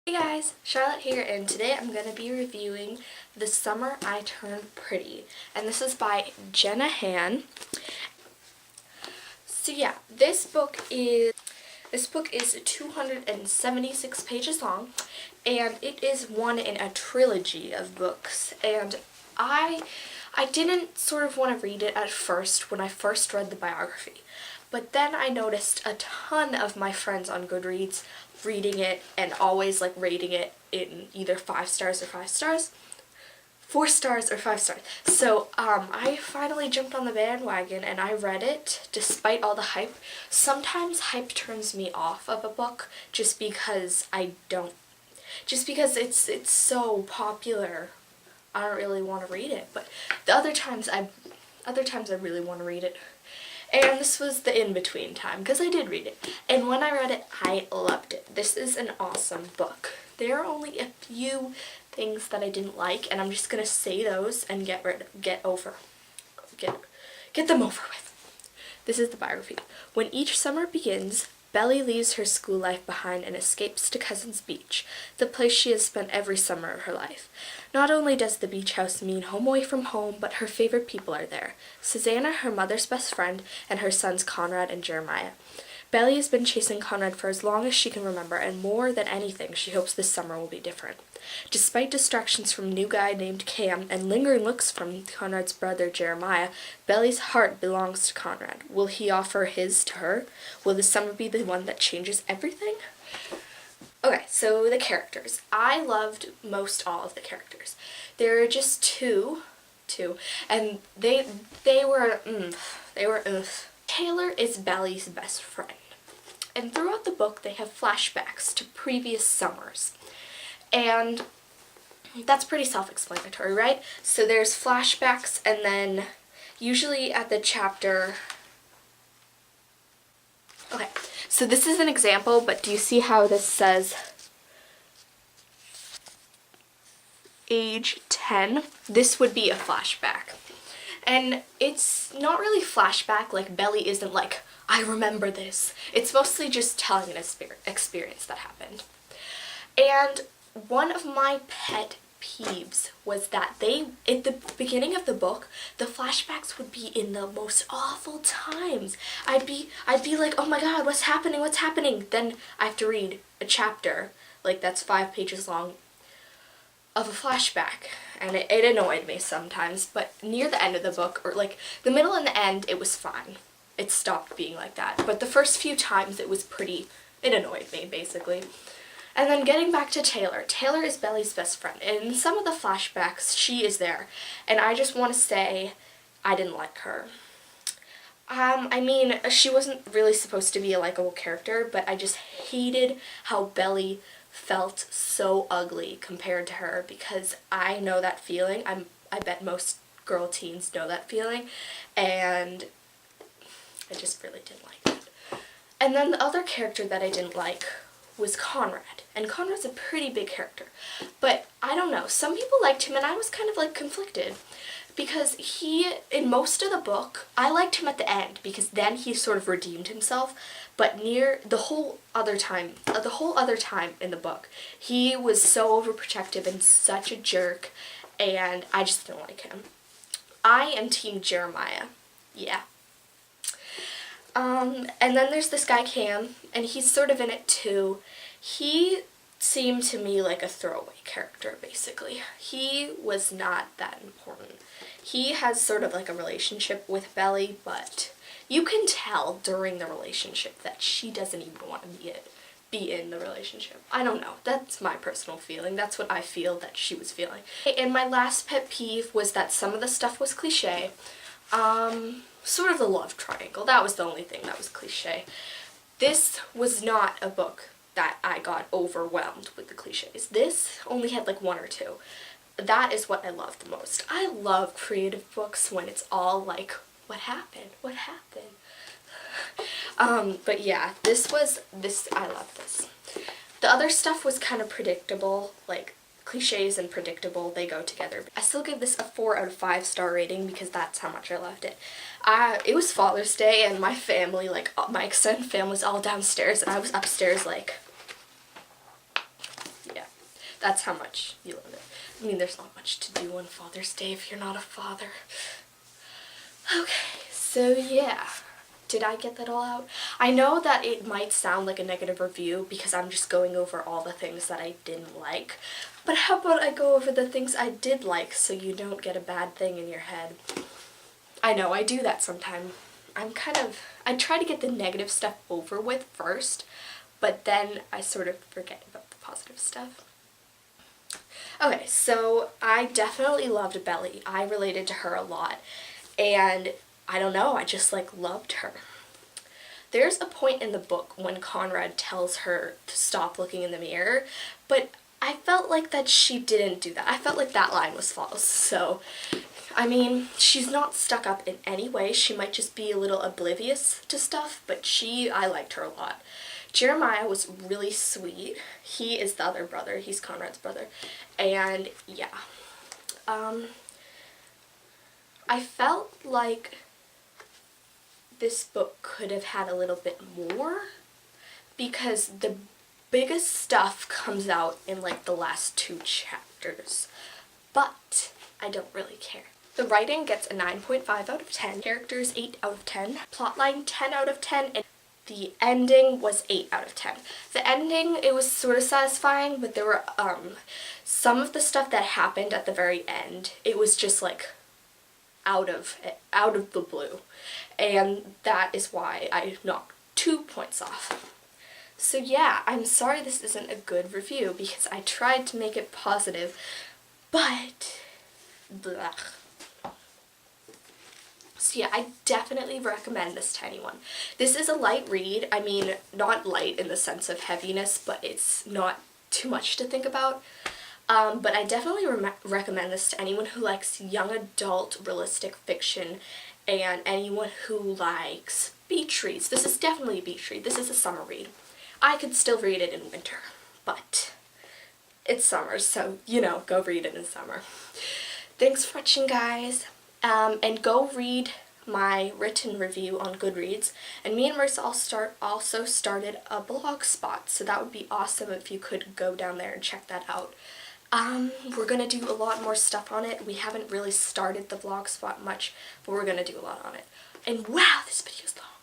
Hey guys, Charlotte here, and today I'm going to be reviewing The Summer I Turned Pretty, and this is by Jenna Han. So yeah, this book is 276 pages long, and it is one in a trilogy of books, and I didn't sort of want to read it at first when I first read the biography. But then I noticed a ton of my friends on Goodreads reading it and always like rating it in either 5 stars or 5 stars, 4 stars or 5 stars. So I finally jumped on the bandwagon and I read it despite all the hype. Sometimes hype turns me off of a book just because it's so popular. I don't really want to read it, but the other times I really want to read it. And this was the in-between time, because I did read it. And when I read it, I loved it. This is an awesome book. There are only a few things that I didn't like, and I'm just going to say those and get them over with. This is the biography. When each summer begins, Belly leaves her school life behind and escapes to Cousin's Beach, the place she has spent every summer of her life. Not only does the beach house mean home away from home, but her favorite people are there. Susanna, her mother's best friend, and her sons Conrad and Jeremiah. Belly has been chasing Conrad for as long as she can remember, and more than anything, she hopes this summer will be different. Despite distractions from a new guy named Cam and lingering looks from Conrad's brother Jeremiah, Belly's heart belongs to Conrad. Will he offer his to her? Will this summer be the one that changes everything? Okay, so the characters. I loved most all of the characters. There are just two, and they were Taylor is Belly's best friend. And throughout the book, they have flashbacks to previous summers. And that's pretty self-explanatory, right? So there's flashbacks, and then usually at the chapter... Okay, so this is an example, but do you see how this says age 10? This would be a flashback. And it's not really flashback, like Belly isn't like, I remember this. It's mostly just telling an experience that happened. And one of my pet peeves was that at the beginning of the book, the flashbacks would be in the most awful times. I'd be like, oh my god, what's happening? Then I have to read a chapter, like that's 5 pages long, of a flashback, and it annoyed me sometimes, but near the end of the book, or like the middle and the end, it was fine. It stopped being like that, but the first few times it annoyed me, basically. And then getting back to Taylor. Taylor is Belly's best friend, and in some of the flashbacks, she is there, and I just want to say, I didn't like her. I mean, she wasn't really supposed to be a likable character, but I just hated how Belly felt so ugly compared to her, because I know that feeling. I bet most girl teens know that feeling, and I just really didn't like it. And then the other character that I didn't like was Conrad, and Conrad's a pretty big character, but I don't know, some people liked him and I was kind of like conflicted, because in most of the book, I liked him at the end, because then he sort of redeemed himself, but near the whole other time in the book, he was so overprotective and such a jerk, and I just didn't like him. I am Team Jeremiah. Yeah. And then there's this guy Cam, and he's sort of in it too. He seemed to me like a throwaway character, basically. He was not that important. He has sort of like a relationship with Belly, but you can tell during the relationship that she doesn't even want to be in the relationship. I don't know. That's my personal feeling. That's what I feel that she was feeling. And my last pet peeve was that some of the stuff was cliche. Sort of the love triangle. That was the only thing that was cliche. This was not a book that I got overwhelmed with the cliches. This only had like 1 or 2. That is what I love the most. I love creative books when it's all like, what happened? What happened? But yeah, I love this. The other stuff was kind of predictable, like cliches and predictable, they go together. I still give this a 4 out of 5 star rating because that's how much I loved it. It was Father's Day, and my family, like my extended family, was all downstairs, and I was upstairs like, yeah. That's how much you love it. I mean, there's not much to do on Father's Day if you're not a father. Okay, so yeah. Did I get that all out? I know that it might sound like a negative review because I'm just going over all the things that I didn't like. But how about I go over the things I did like so you don't get a bad thing in your head? I know, I do that sometimes. I try to get the negative stuff over with first, but then I sort of forget about the positive stuff. Okay, so I definitely loved Belly. I related to her a lot. And I don't know, I just loved her. There's a point in the book when Conrad tells her to stop looking in the mirror, but I felt like that she didn't do that. I felt like that line was false. So, I mean, she's not stuck up in any way. She might just be a little oblivious to stuff, but I liked her a lot. Jeremiah was really sweet. He is the other brother. He's Conrad's brother. And yeah. I felt like this book could have had a little bit more because the biggest stuff comes out in the last 2 chapters. But I don't really care. The writing gets a 9.5 out of 10, characters 8 out of 10, plotline 10 out of 10, and the ending was 8 out of 10. The ending, it was sort of satisfying, but there were some of the stuff that happened at the very end, it was just out of the blue. And that is why I knocked 2 points off. So yeah, I'm sorry this isn't a good review because I tried to make it positive, but blah. So yeah, I definitely recommend this to anyone. This is a light read. I mean, not light in the sense of heaviness, but it's not too much to think about. But I definitely recommend this to anyone who likes young adult realistic fiction and anyone who likes beach reads. This is definitely a beach read. This is a summer read. I could still read it in winter, but it's summer, so, go read it in summer. Thanks for watching, guys. And go read my written review on Goodreads. And me and Marissa also started a blog spot, so that would be awesome if you could go down there and check that out. We're gonna do a lot more stuff on it. We haven't really started the vlog spot much, but we're gonna do a lot on it. And wow, this video's long.